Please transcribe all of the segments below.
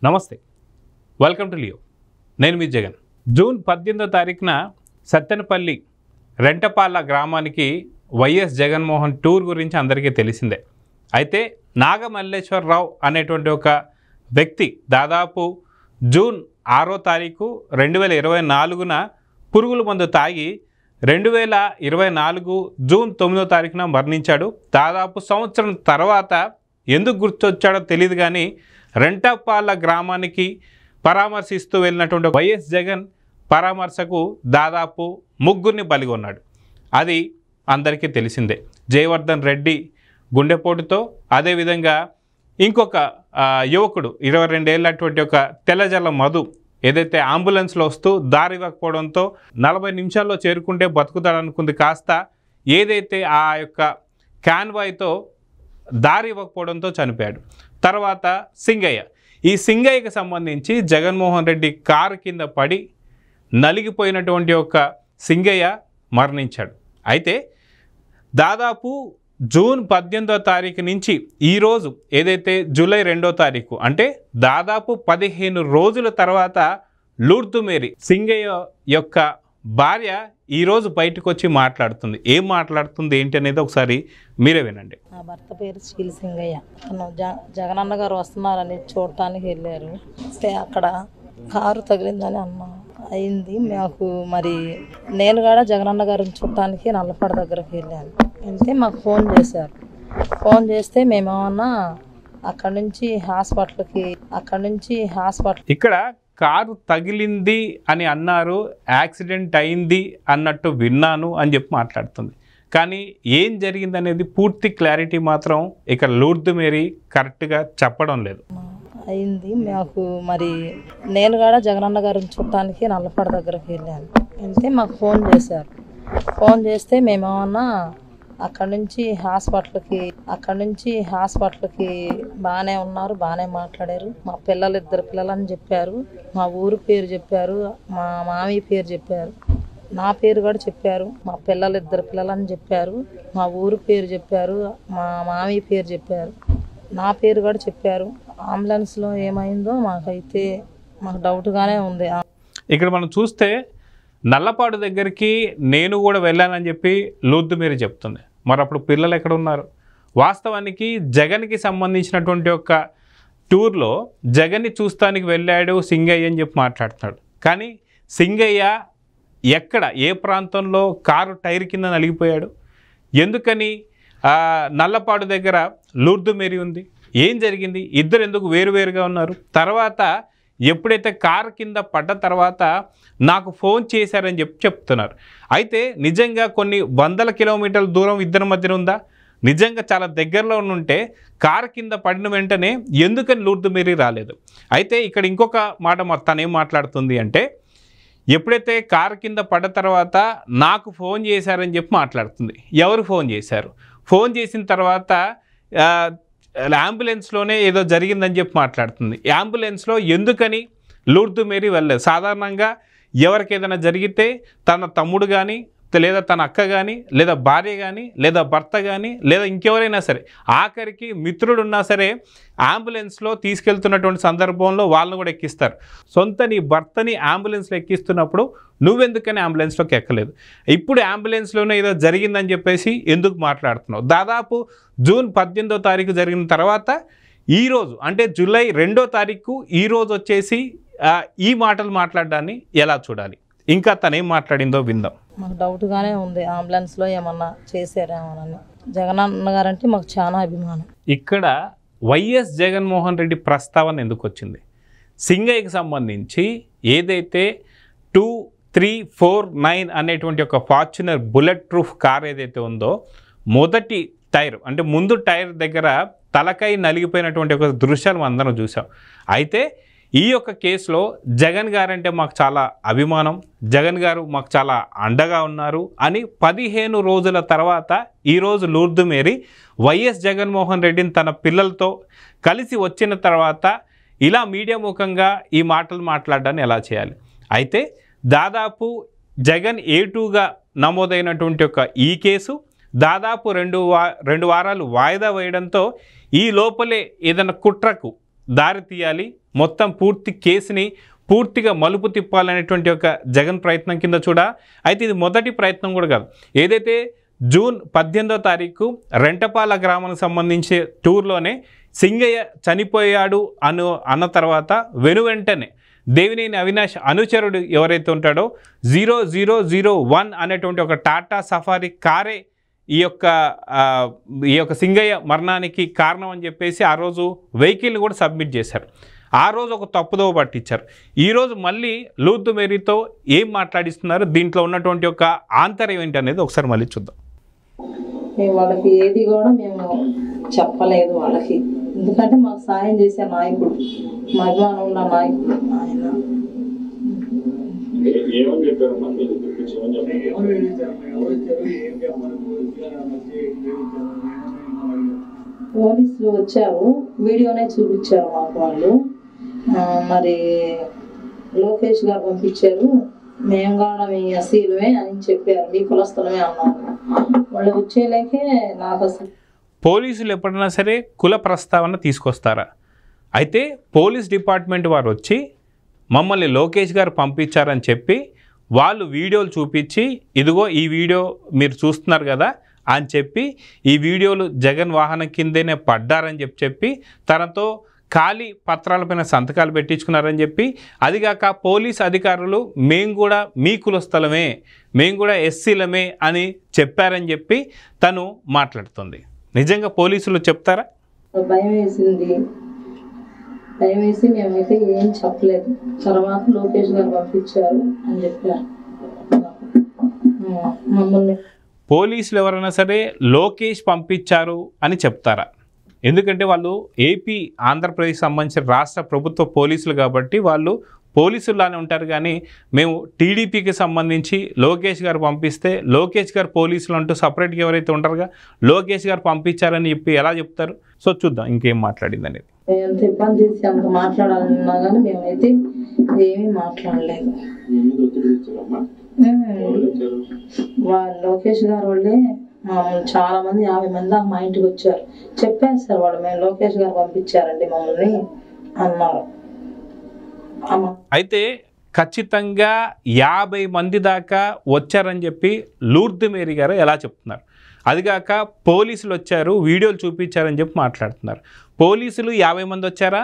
నమస్తే, welcome to Leo. నేను మీ Jagan. June 18వ తారీఖున సత్తెనపల్లి రెంటపాల గ్రామానికి వైఎస్ జగన్మోహన్ టూర్ గురించి అందరికీ తెలిసిందే. అయితే నాగమల్లేశ్వరరావు అనేటువంటి ఒక వ్యక్తి దాదాపు జూన్ 6వ తారీఖు 2024న పురుగుల మందు తాగి 2024 జూన్ 9వ తారీఖున మరణించాడు. దాదాపు సంవత్సరం తర్వాత ఎందుకు గుర్తొచ్చాడో తెలియదు కానీ రెంటపాల గ్రామానికి పరామర్శిస్తూ వెళ్ళినటువంటి వైఎస్ జగన్ పరామర్శకు దాదాపు ముగ్గురిని బలిగొన్నాడు. అది అందరికీ తెలిసిందే. జయవర్ధన్ రెడ్డి గుండెపోటుతో, అదేవిధంగా ఇంకొక యువకుడు 22 ఏళ్ళటువంటి ఒక తెల్లజల్ల మధు ఏదైతే అంబులెన్స్లో వస్తూ దారి ఇవ్వకపోవడంతో 40 నిమిషాల్లో చేరుకుంటే బతుకుతాడనుకుంది, కాస్త ఏదైతే ఆ యొక్క కాన్వాయ్తో దారి ఇవ్వకపోవడంతో చనిపోయాడు. తర్వాత సింగయ్య, ఈ సింగయ్యకి సంబంధించి జగన్మోహన్ రెడ్డి కారు కింద పడి నలిగిపోయినటువంటి ఒక సింగయ్య మరణించాడు. అయితే దాదాపు జూన్ 18వ తారీఖు నుంచి ఈరోజు ఏదైతే జూలై 2వ తారీఖు అంటే దాదాపు 15 రోజుల తర్వాత లూర్దు మేరీ సింగయ్య యొక్క భార్య ఈరోజు బయటకు వచ్చి మాట్లాడుతుంది. ఏం మాట్లాడుతుంది ఏంటి అనేది ఒకసారి మీరే వినండి. నా భర్త పేరు శీల్ సింగయ్య. జగనన్న గారు వస్తున్నారని చూడటానికి వెళ్ళారు. అక్కడ కారు తగిలిందని అయింది మాకు. మరి నేను కూడా జగనన్న గారిని చూడటానికి నల్లపాడు దగ్గరకు వెళ్ళాను. వెళ్తే మాకు ఫోన్ చేశారు. ఫోన్ చేస్తే మేమేమన్నా అక్కడి నుంచి హాస్పిటల్కి ఇక్కడ కారు తగిలింది అని అన్నారు, యాక్సిడెంట్ అయింది అన్నట్టు విన్నాను అని చెప్పి మాట్లాడుతుంది. కానీ ఏం జరిగిందనేది పూర్తి క్లారిటీ మాత్రం ఇక్కడ లూర్దు మేరీ కరెక్ట్గా చెప్పడం లేదు. అయింది మాకు. మరి నేను కూడా జగనన్న గారిని చూడటానికి నల్లపాడు దగ్గరకు వెళ్ళాను. వెళ్తే మాకు ఫోన్ చేశారు. ఫోన్ చేస్తే మేమేమన్నా అక్కడి నుంచి హాస్పిటల్కి బాగానే ఉన్నారు, బాగానే మాట్లాడారు. మా పిల్లలు 2 పిల్లలని చెప్పారు. మా ఊరు పేరు చెప్పారు, మా మామయ్య పేరు చెప్పారు, నా పేరు కూడా చెప్పారు. మా పిల్లలు 2 పిల్లలని చెప్పారు. మా ఊరు పేరు చెప్పారు, మా మామయ్య పేరు చెప్పారు, నా పేరు కూడా చెప్పారు. అంబులెన్స్లో ఏమైందో మాకు డౌట్గానే ఉంది. ఇక్కడ మనం చూస్తే నల్లపాడు దగ్గరికి నేను కూడా వెళ్ళానని చెప్పి లూర్దు మేరీ చెప్తుంది. మరి అప్పుడు పిల్లలు ఎక్కడ ఉన్నారు? వాస్తవానికి జగన్కి సంబంధించినటువంటి ఒక టూర్లో జగన్ని చూస్తానికి వెళ్ళాడు సింగయ్య అని చెప్పి మాట్లాడుతున్నాడు. కానీ సింగయ్య ఎక్కడ, ఏ ప్రాంతంలో కారు టైర్ కింద నలిగిపోయాడు? ఎందుకని నల్లపాడు దగ్గర లూర్దు మేరీ ఉంది? ఏం జరిగింది? ఇద్దరు ఎందుకు వేరువేరుగా ఉన్నారు? తర్వాత ఎప్పుడైతే కారు కింద పడ్డ తర్వాత నాకు ఫోన్ చేశారని చెప్తున్నారు. అయితే నిజంగా కొన్ని వందల కిలోమీటర్ల దూరం ఇద్దరి మధ్యన ఉందా? నిజంగా చాలా దగ్గరలో ఉంటే కారు కింద పడిన వెంటనే ఎందుకని లూర్దు మేరీ రాలేదు? అయితే ఇక్కడ ఇంకొక మాట తను ఏం మాట్లాడుతుంది అంటే, ఎప్పుడైతే కారు కింద పడ్డ తర్వాత నాకు ఫోన్ చేశారని చెప్పి మాట్లాడుతుంది. ఎవరు ఫోన్ చేశారు? ఫోన్ చేసిన తర్వాత అంబులెన్స్లోనే ఏదో జరిగిందని చెప్పి మాట్లాడుతుంది. అంబులెన్స్లో ఎందుకని లూర్దు మేరీ వెళ్ళలేదు? సాధారణంగా ఎవరికి ఏదైనా జరిగితే తన తమ్ముడు కానీ, లేదా తన అక్క కానీ, లేదా భార్య కానీ, లేదా భర్త కానీ, లేదా ఇంకెవరైనా సరే, ఆఖరికి మిత్రుడు ఉన్నా సరే అంబులెన్స్లో తీసుకెళ్తున్నటువంటి సందర్భంలో వాళ్ళని కూడా ఎక్కిస్తారు. నీ భర్తని అంబులెన్స్లో ఎక్కిస్తున్నప్పుడు నువ్వెందుకని అంబులెన్స్లోకి ఎక్కలేదు? ఇప్పుడు అంబులెన్స్లోనే ఏదో జరిగిందని చెప్పేసి ఎందుకు మాట్లాడుతున్నావు? దాదాపు జూన్ 18వ తారీఖు జరిగిన తర్వాత ఈరోజు అంటే జూలై 2వ తారీఖు ఈరోజు వచ్చేసి ఈ మాటలు మాట్లాడడాన్ని ఎలా చూడాలి? ఇంకా తనేం మాట్లాడిందో విందాం. మాకు డౌట్గానే ఉంది, అంబులెన్స్లో ఏమన్నా చేశారేమోనని. జగనన్న గారంటే మాకు చాలా అభిమానం. ఇక్కడ వైఎస్ జగన్మోహన్ రెడ్డి ప్రస్తావన ఎందుకు వచ్చింది? సింగయ్యకి సంబంధించి ఏదైతే 2349 అనేటువంటి ఒక ఫార్చునర్ బుల్లెట్ ప్రూఫ్ కార్ ఏదైతే ఉందో, మొదటి టైర్ అంటే ముందు టైర్ దగ్గర తలకాయ నలిగిపోయినటువంటి ఒక దృశ్యాలు అందరం చూసాం. అయితే ఈ యొక్క కేసులో జగన్ గారంటే మాకు చాలా అభిమానం, జగన్ గారు మాకు చాలా అండగా ఉన్నారు అని 15 రోజుల తర్వాత ఈరోజు లూర్దు మేరీ వైఎస్ జగన్మోహన్ రెడ్డిని తన పిల్లలతో కలిసి వచ్చిన తర్వాత ఇలా మీడియా ముఖంగా ఈ మాటలు మాట్లాడడాన్ని ఎలా చేయాలి? అయితే దాదాపు జగన్ A2గా నమోదైనటువంటి ఒక ఈ కేసు దాదాపు 2 వారాలు వాయిదా వేయడంతో ఈ లోపలే ఏదైనా కుట్రకు దారి తీయాలి, మొత్తం పూర్తి కేసుని పూర్తిగా మలుపు తిప్పాలనేటువంటి ఒక జగన్ ప్రయత్నం కింద చూడ. అయితే ఇది మొదటి ప్రయత్నం కూడా కాదు. ఏదైతే జూన్ 18వ తారీఖు రెంటపాల గ్రామానికి సంబంధించి టూర్లోనే సింగయ్య చనిపోయాడు అన్న తర్వాత వెనువెంటనే దేవినేని అవినాష్ అనుచరుడు ఎవరైతే ఉంటాడో 0001 అనేటువంటి ఒక టాటా సఫారీ కారే ఈ యొక్క సింగయ్య మరణానికి కారణం అని చెప్పేసి ఆ రోజు వెహికల్ని కూడా సబ్మిట్ చేశారు. ఆ రోజు ఒక తప్పుదోవ పట్టించారు. ఈరోజు మళ్ళీ లూర్దు మేరీతో ఏం మాట్లాడిస్తున్నారు, దీంట్లో ఉన్నటువంటి ఒక ఆంతర్యం ఏంటి అనేది ఒకసారి మళ్ళీ చూద్దాం. మేము వాళ్ళకి ఏది కూడా మేము చెప్పలేదు వాళ్ళకి, ఎందుకంటే మాకు సాయం చేసే నాయకుడు, మా అభిమానం ఉన్న నాయకుడు ఆయన. పోలీసులు వచ్చారు, వీడియోనే చూపించారు మాకు వాళ్ళు. మరి లోకేష్ గారు పంపించారు, మేము కూడా మీ అసీలమే అని చెప్పారు, మీ కులస్థలమే అన్నారు. వాళ్ళు వచ్చేలాకే నాకు అసలు పోలీసులు ఎప్పుడైనా సరే కుల ప్రస్తావన తీసుకొస్తారా? అయితే పోలీస్ డిపార్ట్మెంట్ వారు వచ్చి మమ్మల్ని లోకేష్ గారు పంపించారని చెప్పి వాళ్ళు వీడియోలు చూపించి, ఇదిగో ఈ వీడియో మీరు చూస్తున్నారు కదా అని చెప్పి, ఈ వీడియోలు జగన్ వాహనం కిందనే పడ్డారని చెప్పి తనతో ఖాళీ పత్రాలపైన సంతకాలు పెట్టించుకున్నారని చెప్పి, అదిగాక పోలీస్ అధికారులు మేము కూడా మీ కులస్థలమే, మేము కూడా ఎస్సీలమే అని చెప్పారని చెప్పి తను మాట్లాడుతుంది. నిజంగా పోలీసులు చెప్తారా? భయం వేసింది, భయం వేసి మేమైతే ఏం చెప్పలేదు. తర్వాత లోకేష్ గారు పంపించారు అని చెప్పారు మమ్మల్ని. పోలీసులు ఎవరైనా సరే లోకేష్ పంపించారు అని చెప్తారా? ఎందుకంటే వాళ్ళు ఏపీ ఆంధ్రప్రదేశ్ సంబంధించిన రాష్ట్ర ప్రభుత్వ పోలీసులు కాబట్టి వాళ్ళు పోలీసుల్లానే ఉంటారు. కానీ మేము టీడీపీకి సంబంధించి లోకేష్ గారు పంపిస్తే లోకేష్ గారు పోలీసులు అంటూ సపరేట్గా ఎవరైతే ఉంటారుగా, లోకేష్ గారు పంపించారని చెప్పి ఎలా చెప్తారు? సో చూద్దాం ఇంకేం మాట్లాడింది అనేది. ఎంత ఇబ్బంది చేసి అంత మాట్లాడాలన్నా కానీ మేమైతే ఏమీ మాట్లాడలేదు. లోకేష్ గారు వాళ్ళే చాలా మంది 50 మంది దాకా మా ఇంటికి వచ్చారు, చెప్పారు సార్ వాళ్ళు మేము లోకేష్ గారు పంపించారండి మమ్మల్ని అన్నారు. అయితే ఖచ్చితంగా 50 మంది దాకా వచ్చారని చెప్పి లూర్దు మేరీ గారు ఎలా చెప్తున్నారు? అదిగాక పోలీసులు వచ్చారు, వీడియోలు చూపించారని చెప్పి మాట్లాడుతున్నారు. పోలీసులు 50 మంది వచ్చారా,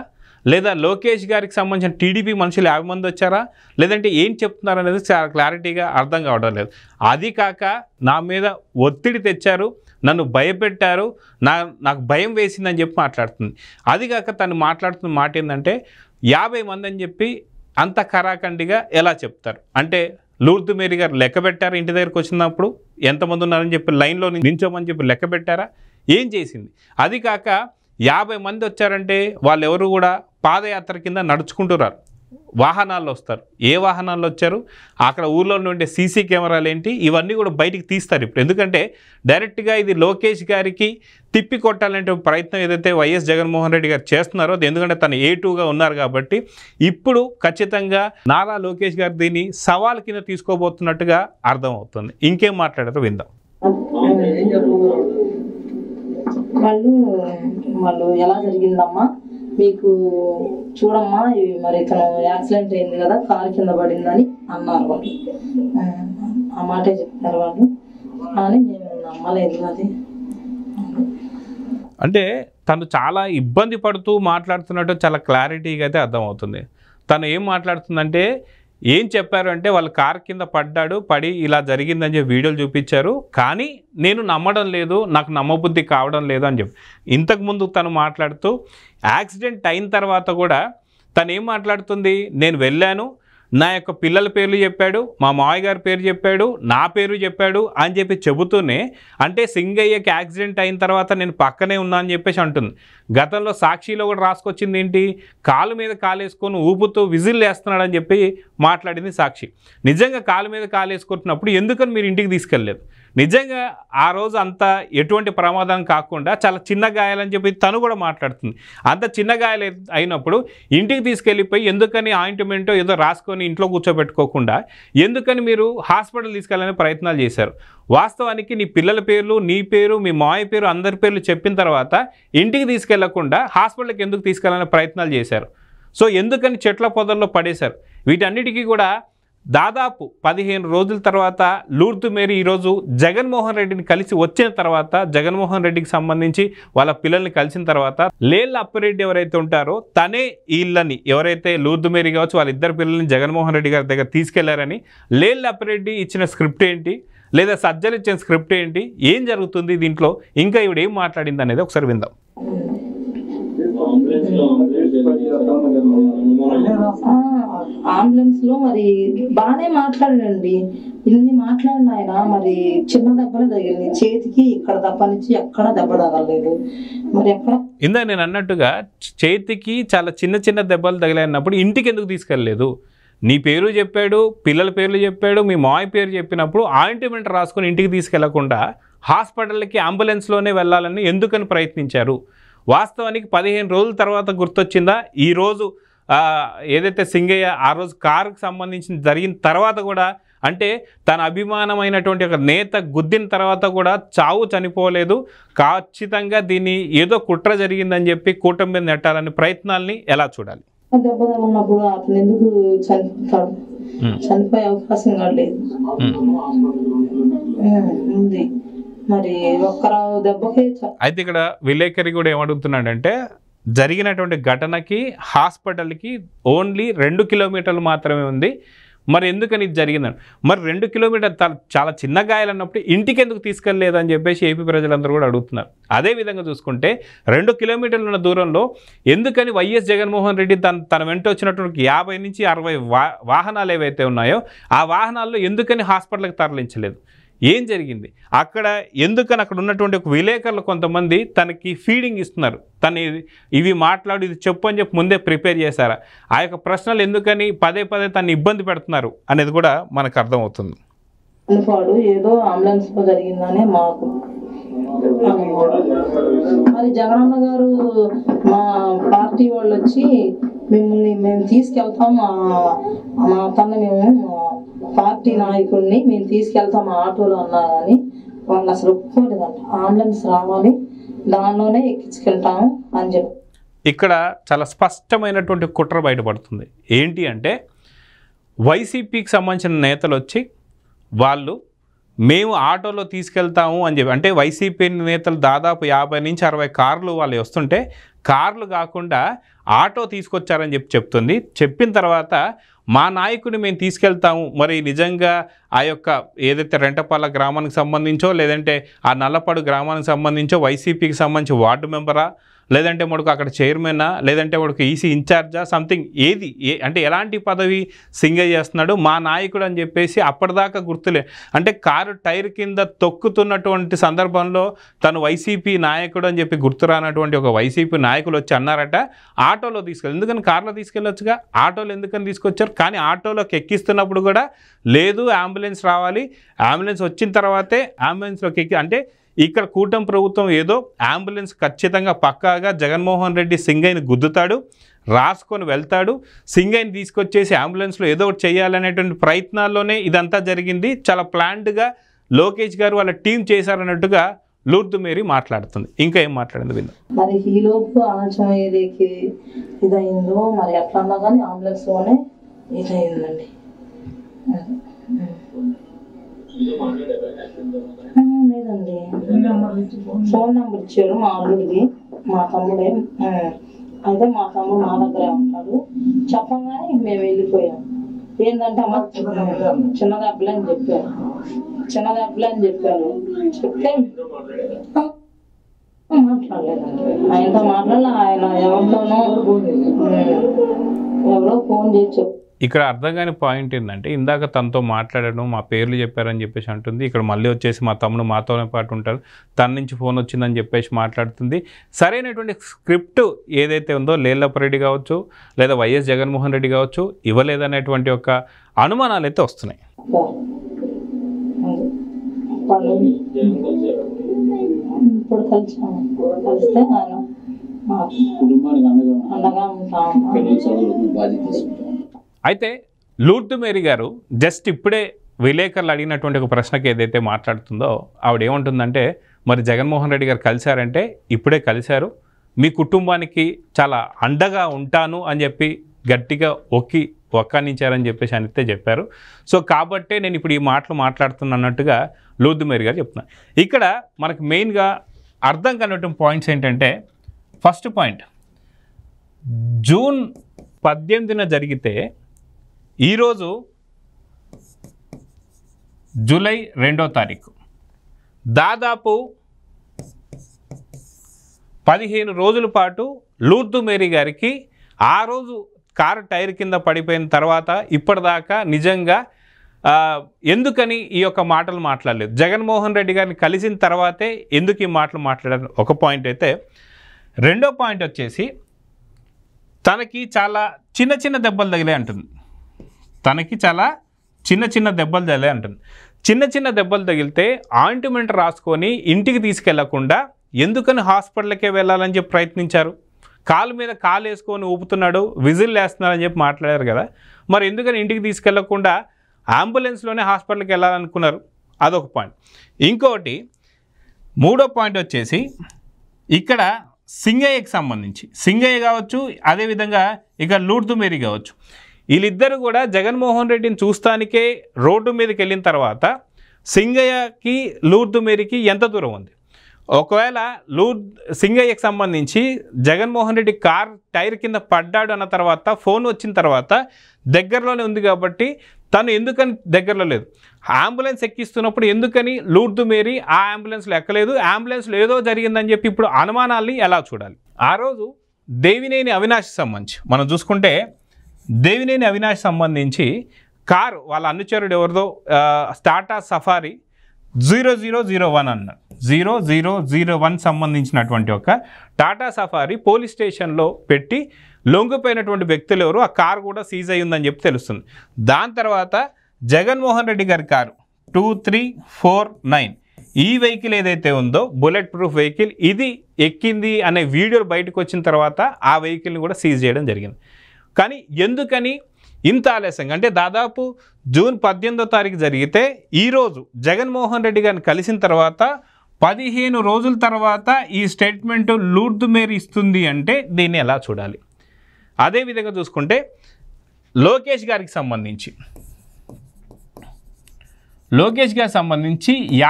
లేదా లోకేష్ గారికి సంబంధించిన టీడీపీ మనుషులు 50 మంది వచ్చారా, లేదంటే ఏం చెప్తున్నారు అనేది చాలా క్లారిటీగా అర్థం కావడం లేదు. అది కాక నా మీద ఒత్తిడి తెచ్చారు, నన్ను భయపెట్టారు, నాకు భయం వేసిందని చెప్పి మాట్లాడుతుంది. అది కాక తను మాట్లాడుతున్న మాట ఏంటంటే 50 మంది అని చెప్పి అంత కరాఖండిగా ఎలా చెప్తారు? అంటే లూర్దు మేరీ గారు లెక్క పెట్టారా? ఇంటి దగ్గరికి వచ్చినప్పుడు ఎంతమంది ఉన్నారని చెప్పి లైన్లో నించోమని చెప్పి లెక్క పెట్టారా? ఏం చేసింది? అది కాక 50 మంది వచ్చారంటే వాళ్ళు ఎవరు కూడా పాదయాత్ర కింద నడుచుకుంటున్నారు, వాహనాల్లో వస్తారు. ఏ వాహనాల్లో వచ్చారు, అక్కడ ఊర్లో ఉండే సీసీ కెమెరాలు ఏంటి, ఇవన్నీ కూడా బయటికి తీస్తారు ఇప్పుడు. ఎందుకంటే డైరెక్ట్గా ఇది లోకేష్ గారికి తిప్పి కొట్టాలంటే ప్రయత్నం ఏదైతే వైఎస్ జగన్మోహన్ రెడ్డి గారు చేస్తున్నారో అది, ఎందుకంటే తను A2గా ఉన్నారు కాబట్టి ఇప్పుడు ఖచ్చితంగా నారా లోకేష్ గారు దీన్ని సవాల్ కింద తీసుకోబోతున్నట్టుగా అర్థమవుతుంది. ఇంకేం మాట్లాడారో విందాం. వాళ్ళు ఎలా జరిగిందమ్మా మీకు చూడమ్మా, మరి ఇతను యాక్సిడెంట్ అయింది కదా, కారు కింద పడిందని అన్నారు వాళ్ళు. ఆ మాటే చెప్తారు వాళ్ళు, కానీ మేము నమ్మలేదు. అది అంటే తను చాలా ఇబ్బంది పడుతూ మాట్లాడుతున్నట్టు చాలా క్లారిటీగా అయితే అర్థమవుతుంది. తను ఏం మాట్లాడుతుందంటే, ఏం చెప్పారు అంటే వాళ్ళ కారు కింద పడి ఇలా జరిగిందని చెప్పి వీడియోలు చూపించారు, కానీ నేను నమ్మడం లేదు, నాకు నమ్మబుద్ధి కావడం లేదు అని చెప్పి. ఇంతకుముందు తను మాట్లాడుతూ యాక్సిడెంట్ అయిన తర్వాత కూడా తను ఏం మాట్లాడుతుంది, నేను వెళ్ళాను, నా యొక్క పిల్లల పేర్లు చెప్పాడు, మా మావయ్య గారి పేరు చెప్పాడు, నా పేరు చెప్పాడు అని చెప్పి చెబుతూనే, అంటే సింగయ్యకి యాక్సిడెంట్ అయిన తర్వాత నేను పక్కనే ఉన్నా అని చెప్పేసి అంటుంది. గతంలో సాక్షిలో కూడా రాసుకొచ్చింది ఏంటి, కాలు మీద కాలేసుకొని ఊపుతూ విజిల్ వేస్తున్నాడని చెప్పి మాట్లాడింది సాక్షి. నిజంగా కాలు మీద కాలేసుకుంటున్నప్పుడు ఎందుకని మీరు ఇంటికి తీసుకెళ్ళలేదు? నిజంగా ఆ రోజు అంత ఎటువంటి ప్రమాదం కాకుండా చాలా చిన్న గాయాలని చెప్పి తను కూడా మాట్లాడుతుంది. అంత చిన్న గాయాలు అయినప్పుడు ఇంటికి తీసుకెళ్ళిపోయి ఎందుకని ఆయింట్మెంటో ఏదో రాసుకొని ఇంట్లో కూర్చోబెట్టుకోకుండా ఎందుకని మీరు హాస్పిటల్ తీసుకెళ్ళాలని ప్రయత్నాలు చేశారు. వాస్తవానికి నీ పిల్లల పేర్లు, నీ పేరు, మీ మాయ పేరు, అందరి పేర్లు చెప్పిన తర్వాత ఇంటికి తీసుకెళ్లకుండా హాస్పిటల్కి ఎందుకు తీసుకెళ్ళాలని ప్రయత్నాలు చేశారు? సో ఎందుకని చెట్ల పొదల్లో పడేశారు? వీటన్నిటికీ కూడా దాదాపు 15 రోజుల తర్వాత లూర్దు మేరీ ఈరోజు జగన్మోహన్ రెడ్డిని కలిసి వచ్చిన తర్వాత, జగన్మోహన్ రెడ్డికి సంబంధించి వాళ్ళ పిల్లల్ని కలిసిన తర్వాత లేళ్ళ అప్పిరెడ్డి ఎవరైతే ఉంటారో తనే వీళ్ళని ఎవరైతే లూర్దు మేరీ కావచ్చు వాళ్ళిద్దరు పిల్లల్ని జగన్మోహన్ రెడ్డి గారి దగ్గర తీసుకెళ్లారని లేళ్ళ అప్పిరెడ్డి ఇచ్చిన స్క్రిప్ట్ ఏంటి, లేదా సజ్జలు ఇచ్చిన స్క్రిప్ట్ ఏంటి, ఏం జరుగుతుంది దీంట్లో, ఇంకా ఈవిడ ఏం మాట్లాడింది అనేది ఒకసారి విందాం. అంబులెన్స్ లో మరి బాగానే మాట్లాడండి, ఇన్ని మాట్లాడిన ఆయన మరి చిన్న దెబ్బలు తగిలింది చేతికి, ఇక్కడ దెబ్బ నుంచి ఎక్కడ దెబ్బ తగలలేదు. మరి ఎక్కడ ఇందా నేను అన్నట్టుగా చేతికి చాలా చిన్న చిన్న దెబ్బలు తగిలినప్పుడు ఇంటికి ఎందుకు తీసుకెళ్ళలేదు? నీ పేరు చెప్పాడు, పిల్లల పేర్లు చెప్పాడు, మీ మాయ పేరు చెప్పినప్పుడు ఆయింట్మెంట్ రాసుకొని ఇంటికి తీసుకెళ్లకుండా హాస్పిటల్కి అంబులెన్స్లోనే వెళ్ళాలని ఎందుకని ప్రయత్నించారు? వాస్తవానికి 15 రోజుల తర్వాత గుర్తొచ్చిందా? ఈరోజు ఏదైతే సింగయ్య ఆ రోజు కారుకు సంబంధించిన జరిగిన తర్వాత కూడా, అంటే తన అభిమానమైనటువంటి ఒక నేత గుద్దిన తర్వాత కూడా చావు చనిపోలేదు, ఖచ్చితంగా దీన్ని ఏదో కుట్ర జరిగిందని చెప్పి కూటమి మీద నెట్టాలని ప్రయత్నాల్ని ఎలా చూడాలి? దెబ్బ తగిలినప్పుడు అతను ఎందుకు చనిపోతాడు? చనిపోయే అవకాశం లేదు ఉంది. మరి ఒక్కరావు దెబ్బకే. అయితే ఇక్కడ విలేకరి కూడా ఏమడుగుతున్నాడంటే జరిగినటువంటి ఘటనకి హాస్పిటల్కి ఓన్లీ 2 కిలోమీటర్లు మాత్రమే ఉంది, మరి ఎందుకని ఇది జరిగిందని. మరి 2 కిలోమీటర్ చాలా చిన్న గాయాలు అన్నప్పుడు ఇంటికి ఎందుకు తీసుకెళ్ళలేదని చెప్పేసి ఏపీ ప్రజలందరూ కూడా అడుగుతున్నారు. అదేవిధంగా చూసుకుంటే 2 కిలోమీటర్ల ఉన్న దూరంలో ఎందుకని వైఎస్ జగన్మోహన్ రెడ్డి తన వెంట వచ్చినటువంటి 50 నుంచి 60 వాహనాలు ఏవైతే ఉన్నాయో ఆ వాహనాల్లో ఎందుకని హాస్పిటల్కి తరలించలేదు? ఏం జరిగింది అక్కడ? ఎందుకని అక్కడ ఉన్నటువంటి ఒక విలేకరులు కొంతమంది తనకి ఫీడింగ్ ఇస్తున్నారు, తను ఇవి మాట్లాడు, ఇది చెప్పు అని చెప్పి ముందే ప్రిపేర్ చేశారా? ఆ యొక్క ప్రశ్నలు ఎందుకని పదే పదే తను ఇబ్బంది పెడుతున్నారు అనేది కూడా మనకు అర్థమవుతుంది. ఏదో అంబులెన్స్ లో జరిగిందనే మాకు మరి జగనన్న గారు మా పార్టీ వాళ్ళు వచ్చి మేము తీసుకెళ్తాం, మా తన మేము పార్టీ నాయకుడిని మేము తీసుకెళ్తాం ఆటోలో అన్నా కానీ వాళ్ళు అసలు ఒప్పుకోలేదంట. అంబులెన్స్ రావాలి, దానిలోనే ఎక్కించుకెళ్తాము అని చెప్పి. ఇక్కడ చాలా స్పష్టమైనటువంటి కుట్ర బయటపడుతుంది. ఏంటి అంటే వైసీపీకి సంబంధించిన నేతలు వచ్చి వాళ్ళు మేము ఆటోలో తీసుకెళ్తాము అని చెప్పి, అంటే వైసీపీ నేతలు దాదాపు 50 నుంచి 60 కార్లు వాళ్ళు వస్తుంటే కార్లు కాకుండా ఆటో తీసుకొచ్చారని చెప్తుంది. చెప్పిన తర్వాత మా నాయకుడిని మేము తీసుకెళ్తాము, మరి నిజంగా ఆ యొక్క ఏదైతే రెంటపాల గ్రామానికి సంబంధించో లేదంటే ఆ నల్లపాడు గ్రామానికి సంబంధించో వైసీపీకి సంబంధించి వార్డు మెంబరా, లేదంటే మనకు అక్కడ చైర్మనా, లేదంటే మనకు ఈసీ ఇన్ఛార్జా, సంథింగ్ ఏది అంటే ఎలాంటి పదవి సింగయ్య చేస్తున్నాడు మా నాయకుడు అని చెప్పేసి అప్పటిదాకా గుర్తులే. అంటే కారు టైర్ కింద తొక్కుతున్నటువంటి సందర్భంలో తను వైసీపీ నాయకుడు అని చెప్పి గుర్తురానటువంటి ఒక వైసీపీ నాయకులు వచ్చి అన్నారట ఆటోలో తీసుకెళ్ళి. ఎందుకని కార్లో తీసుకెళ్ళొచ్చుగా, ఆటోలో ఎందుకని తీసుకొచ్చారు? కానీ ఆటోలోకి ఎక్కిస్తున్నప్పుడు కూడా లేదు అంబులెన్స్ రావాలి, అంబులెన్స్ వచ్చిన తర్వాతే అంబులెన్స్లోకి ఎక్కి, అంటే ఇక్కడ కూటమి ప్రభుత్వం ఏదో అంబులెన్స్ ఖచ్చితంగా పక్కాగా జగన్మోహన్ రెడ్డి సింగయ్యని గుద్దుతాడు, రాసుకొని వెళ్తాడు, సింగయ్యని తీసుకొచ్చేసి అంబులెన్స్లో ఏదో ఒకటి చేయాలనేటువంటి ప్రయత్నాల్లోనే ఇదంతా జరిగింది. చాలా ప్లాన్డ్గా లోకేష్ గారు వాళ్ళ టీం చేశారన్నట్టుగా లూర్దు మేరీ మాట్లాడుతుంది. ఇంకా ఏం మాట్లాడింది విందాం. మరి ఈలోపు ఆలస్యం ఏదైతే ఇదైందో మరి ఎట్లన్నా కానీ అంబులెన్స్లోనే ఇదైందండి. లేదండి, ఫోన్ నెంబర్ ఇచ్చాడు మా అల్లుడిది, మా తమ్ముడే. అయితే మా తమ్ముడు మా దగ్గరే ఉంటాడు. చెప్పగానే మేము వెళ్ళిపోయాం. ఏంటంటే అమ్మ చిన్న దెబ్బలే అని చెప్పారు, చిన్న దెబ్బలే అని చెప్పారు. చెప్తే మాట్లాడలేదండి, ఆయనతో మాట్లాడాలి. ఆయన ఎవరో ఫోన్ చేసి చెప్పారు. ఇక్కడ అర్థం కాని పాయింట్ ఏంటంటే ఇందాక తనతో మాట్లాడడం, మా పేర్లు చెప్పారని చెప్పేసి అంటుంది. ఇక్కడ మళ్ళీ వచ్చేసి మా తమ్ముడు మాతోనే పాటు ఉంటారు, తన నుంచి ఫోన్ వచ్చిందని చెప్పేసి మాట్లాడుతుంది. సరైనటువంటి స్క్రిప్ట్ ఏదైతే ఉందో లేళ్లపరెడ్డి కావచ్చు లేదా వైఎస్ జగన్మోహన్ రెడ్డి కావచ్చు ఇవ్వలేదనేటువంటి ఒక అనుమానాలు అయితే వస్తున్నాయి. వాళ్ళు ఇప్పుడు కలిసాము. కలిస్తే ఆయన కుటుంబానికి అండగా ఉంటాము. అయితే లూర్దు మేరీ గారు జస్ట్ ఇప్పుడే విలేకరులు అడిగినటువంటి ఒక ప్రశ్నకి ఏదైతే మాట్లాడుతుందో ఆవిడ ఏమంటుందంటే, మరి జగన్మోహన్ రెడ్డి గారు కలిశారంటే ఇప్పుడే కలిశారు, మీ కుటుంబానికి చాలా అండగా ఉంటాను అని చెప్పి గట్టిగా ఒక్కనించారని చెప్పేసి అనితే చెప్పారు. సో కాబట్టే నేను ఇప్పుడు ఈ మాటలు మాట్లాడుతున్నట్టుగా లూర్దు మేరీ గారు చెప్తున్నారు. ఇక్కడ మనకు మెయిన్గా అర్థం కానటువంటి పాయింట్స్ ఏంటంటే, ఫస్ట్ పాయింట్, జూన్ 18న జరిగితే ఈరోజు జూలై 2వ తారీఖు, దాదాపు 15 రోజుల పాటు లూర్దు మేరీ గారికి ఆ రోజు కారు టైర్ కింద పడిపోయిన తర్వాత ఇప్పటిదాకా నిజంగా ఎందుకని ఈ యొక్క మాటలు మాట్లాడలేదు, జగన్మోహన్ రెడ్డి గారిని కలిసిన తర్వాతే ఎందుకు ఈ మాటలు మాట్లాడారు ఒక పాయింట్ అయితే, రెండో పాయింట్ వచ్చేసి తనకి చాలా చిన్న చిన్న దెబ్బలు తగిలే అంటుంది. తనకి చాలా చిన్న చిన్న దెబ్బలు తగిలే అంటుంది. చిన్న చిన్న దెబ్బలు తగిలితే ఆయింట్మెంట్ రాసుకొని ఇంటికి తీసుకెళ్లకుండా ఎందుకని హాస్పిటల్కే వెళ్ళాలని చెప్పి ప్రయత్నించారు. కాలు మీద కాలు వేసుకొని ఊపుతున్నాడు, విజిల్ వేస్తున్నారని చెప్పి మాట్లాడారు కదా, మరి ఎందుకని ఇంటికి తీసుకెళ్లకుండా అంబులెన్స్లోనే హాస్పిటల్కి వెళ్ళాలనుకున్నారు, అదొక పాయింట్. ఇంకోటి మూడో పాయింట్ వచ్చేసి ఇక్కడ సింగయ్యకి సంబంధించి, సింగయ్య కావచ్చు, అదేవిధంగా ఇక లూర్దు మేరీ కావచ్చు, వీళ్ళిద్దరు కూడా జగన్మోహన్ రెడ్డిని చూస్తానికే రోడ్డు మీదకి వెళ్ళిన తర్వాత సింగయ్యకి లూర్దు మేరీకి ఎంత దూరం ఉంది? ఒకవేళ సింగయ్యకి సంబంధించి జగన్మోహన్ రెడ్డి కార్ టైర్ కింద పడ్డాడు అన్న తర్వాత ఫోన్ వచ్చిన తర్వాత దగ్గరలోనే ఉంది కాబట్టి తను ఎందుకని దగ్గరలో లేదు, అంబులెన్స్ ఎక్కిస్తున్నప్పుడు ఎందుకని లూర్దు మేరీ ఆ అంబులెన్స్లో ఎక్కలేదు, అంబులెన్స్లో ఏదో జరిగిందని చెప్పి ఇప్పుడు అనుమానాల్ని ఎలా చూడాలి? ఆ రోజు దేవినేని అవినాష్ సంబంధించి మనం చూసుకుంటే, దేవినేని అవినాష్ సంబంధించి కారు వాళ్ళ అనుచరుడు ఎవరిదో టాటా సఫారీ 0001 అన్నారు, 0001 సంబంధించినటువంటి ఒక టాటా సఫారీ పోలీస్ స్టేషన్లో పెట్టి లొంగిపోయినటువంటి వ్యక్తులు ఎవరు, ఆ కారు కూడా సీజ్ అయ్యిందని చెప్పి తెలుస్తుంది. దాని తర్వాత జగన్మోహన్ రెడ్డి గారి కారు 2349 ఈ వెహికల్ ఏదైతే ఉందో బుల్లెట్ ప్రూఫ్ వెహికల్, ఇది ఎక్కింది అనే వీడియోలు బయటకు వచ్చిన తర్వాత ఆ వెహికల్ని కూడా సీజ్ చేయడం జరిగింది. కానీ ఎందుకని ఇంత ఆలస్యంగా, అంటే దాదాపు జూన్ 18వ తారీఖు జరిగితే ఈరోజు జగన్మోహన్ రెడ్డి గారిని కలిసిన తర్వాత 15 రోజుల తర్వాత ఈ స్టేట్మెంట్ లూర్దు మేరీ ఇస్తుంది అంటే దీన్ని ఎలా చూడాలి? అదేవిధంగా చూసుకుంటే లోకేష్ గారికి సంబంధించి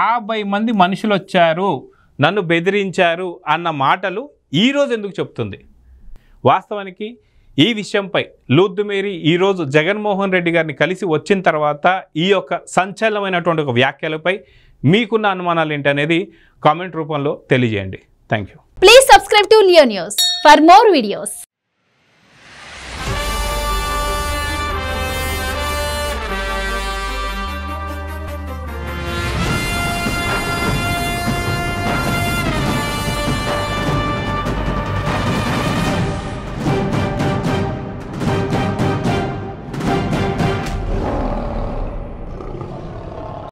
50 మంది మనుషులు వచ్చారు, నన్ను బెదిరించారు అన్న మాటలు ఈరోజు ఎందుకు చెప్తుంది? వాస్తవానికి ఈ విషయంపై లూర్దు మేరీ ఈరోజు జగన్మోహన్ రెడ్డి గారిని కలిసి వచ్చిన తర్వాత ఈ యొక్క సంచలనమైనటువంటి ఒక వ్యాఖ్యలపై మీకున్న అనుమానాలు ఏంటనేది కామెంట్ రూపంలో తెలియజేయండి. Thank you. Please subscribe to Leo news for more videos.